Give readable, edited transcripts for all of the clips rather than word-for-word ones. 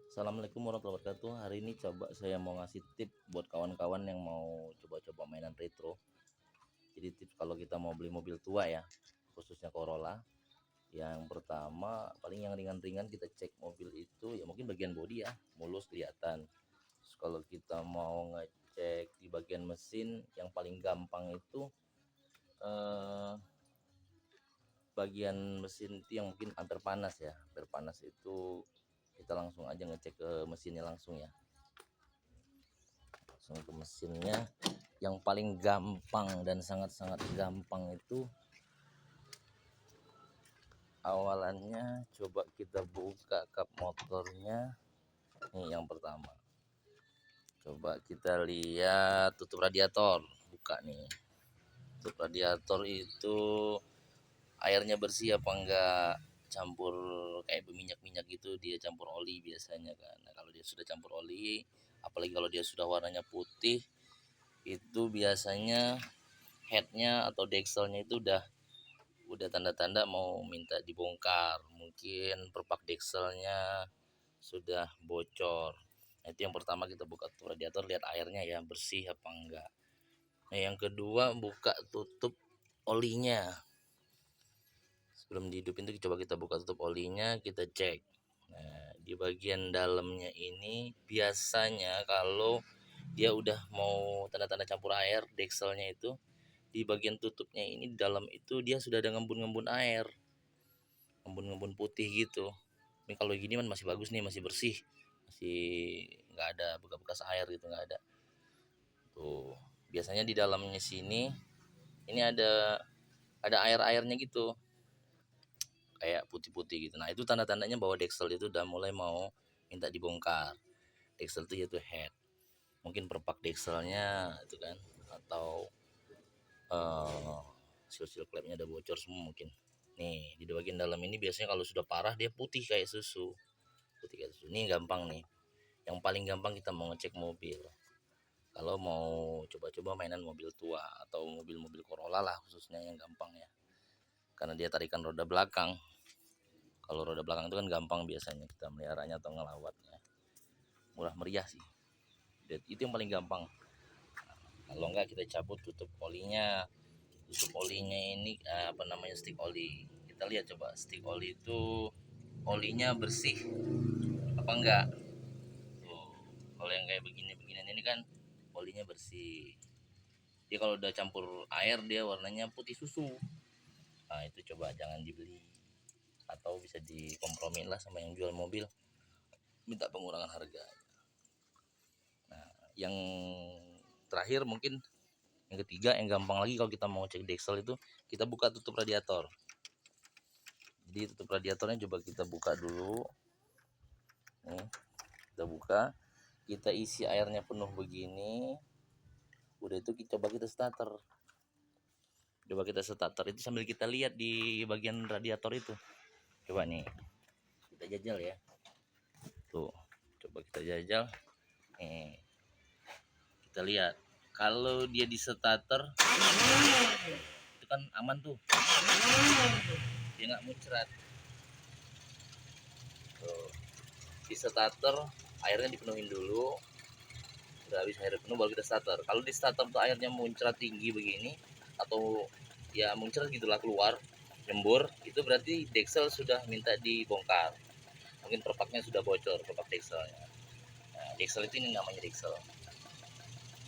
Assalamualaikum warahmatullahi wabarakatuh. Hari ini coba saya mau ngasih tip buat kawan-kawan yang mau coba-coba mainan retro. Jadi tips kalau kita mau beli mobil tua ya, khususnya Corolla. Yang pertama, paling yang ringan-ringan kita cek mobil itu ya mungkin bagian bodi ya, mulus kelihatan. Terus kalau kita mau ngecek di bagian mesin, yang paling gampang itu eh, bagian mesin itu yang mungkin ampere panas ya. Ampere panas itu kita langsung aja ngecek ke mesinnya langsung ya. Langsung ke mesinnya. Yang paling gampang dan sangat-sangat gampang itu awalannya coba kita buka kap motornya. Nih yang pertama, coba kita lihat tutup radiator, buka nih. Tutup radiator itu airnya bersih apa enggak, campur kayak berminyak-minyak gitu, dia campur oli biasanya kan. Nah, kalau dia sudah campur oli, apalagi kalau dia sudah warnanya putih, itu biasanya headnya atau dexelnya itu udah tanda-tanda mau minta dibongkar. Mungkin perpak dexelnya sudah bocor. Nah, itu yang pertama, kita buka tutup radiator, lihat airnya ya bersih apa enggak. Nah, yang kedua buka tutup olinya. Sebelum dihidupin tuh coba kita buka tutup olinya, kita cek. Nah, di bagian dalamnya ini biasanya kalau dia udah mau tanda-tanda campur air, dexelnya itu di bagian tutupnya ini, di dalam itu dia sudah ada ngembun-ngembun air, ngembun-ngembun putih gitu. Ini kalau gini kan masih bagus nih, masih bersih, masih nggak ada bekas-bekas air gitu, nggak ada tuh. Biasanya di dalamnya sini ini ada air-airnya gitu, kayak putih-putih gitu. Nah, itu tanda-tandanya bahwa Dexel itu udah mulai mau minta dibongkar. Dexel itu yaitu head, mungkin perpak Dexelnya itu kan, atau uh, seal klepnya udah bocor semua mungkin. Nih di bagian dalam ini biasanya kalau sudah parah dia putih kayak susu, putih kayak susu. Ini gampang nih, yang paling gampang kita mau ngecek mobil kalau mau coba-coba mainan mobil tua atau mobil-mobil Corolla lah khususnya, yang gampang ya, karena dia tarikan roda belakang. Kalau roda belakang itu kan gampang biasanya kita meliharanya atau ngelawatnya, murah meriah sih. Itu yang paling gampang. Kalau enggak kita cabut tutup olinya. Tutup olinya ini apa namanya, stick oli. Kita lihat coba stick oli itu olinya bersih apa enggak. Tuh, kalau yang kayak begini-beginian ini kan olinya bersih. Dia kalau udah campur air dia warnanya putih susu. Nah, itu coba jangan dibeli, atau bisa dikompromin lah sama yang jual mobil, minta pengurangan harga. Nah, yang terakhir mungkin yang ketiga, yang gampang lagi kalau kita mau cek Dexel itu, kita buka tutup radiator. Jadi tutup radiatornya coba kita buka dulu. Nih, kita buka, kita isi airnya penuh begini. Udah itu coba kita starter. Coba kita starter itu sambil kita lihat di bagian radiator itu. Coba nih, kita jajal ya. Tuh, coba kita jajal. Nih, kita lihat. Kalau dia di starter itu kan aman tuh, dia nggak muncrat. Tuh, di starter airnya dipenuhin dulu. Udah habis air penuh baru kita starter. Kalau di starter tuh airnya muncrat tinggi begini, atau ya muncrat gitulah, keluar nyembur, itu berarti Dexel sudah minta dibongkar. Mungkin perpaknya sudah bocor, perpak Dexelnya. Nah, Dexel itu ini namanya Dexel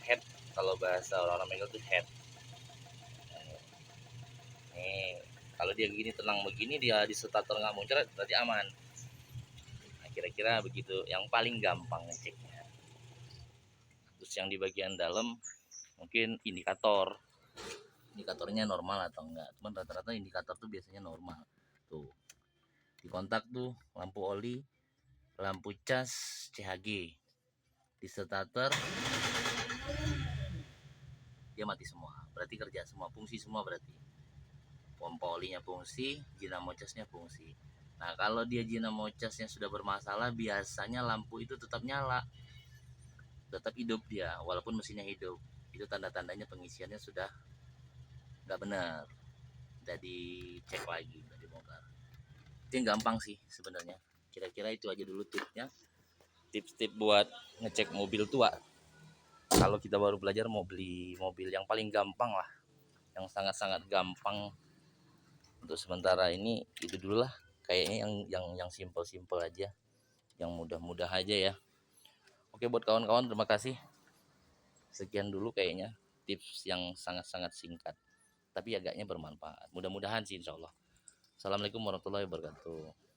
head, kalau bahasa orang-orang Megal itu head. Nih, kalau dia begini tenang begini, dia di starter nggak muncrat, berarti aman. Nah, kira-kira begitu yang paling gampang ngeceknya. Terus yang di bagian dalam mungkin indikatornya normal atau enggak, cuman rata-rata indikator tuh biasanya normal. Tuh di kontak tuh lampu oli, lampu cas, CHG. Di starter dia mati semua, berarti kerja semua, fungsi semua berarti. Pompa olinya fungsi, dinamo casnya fungsi. Nah, kalau dia dinamo casnya sudah bermasalah, biasanya lampu itu tetap nyala, tetap hidup dia walaupun mesinnya hidup. Itu tanda-tandanya pengisiannya sudah nggak benar, udah dicek lagi, udah dibongkar. Itu yang gampang sih sebenarnya. Kira-kira itu aja dulu tipsnya. tips-tips buat ngecek mobil tua. Kalau kita baru belajar mau beli mobil yang paling gampang lah, yang sangat-sangat gampang. Untuk sementara ini itu dulu lah, kayaknya yang simple-simple aja, yang mudah-mudah aja ya. Oke, buat kawan-kawan terima kasih. Sekian dulu kayaknya tips yang sangat-sangat singkat tapi agaknya bermanfaat. Mudah-mudahan sih, insya Allah. Assalamualaikum warahmatullahi wabarakatuh.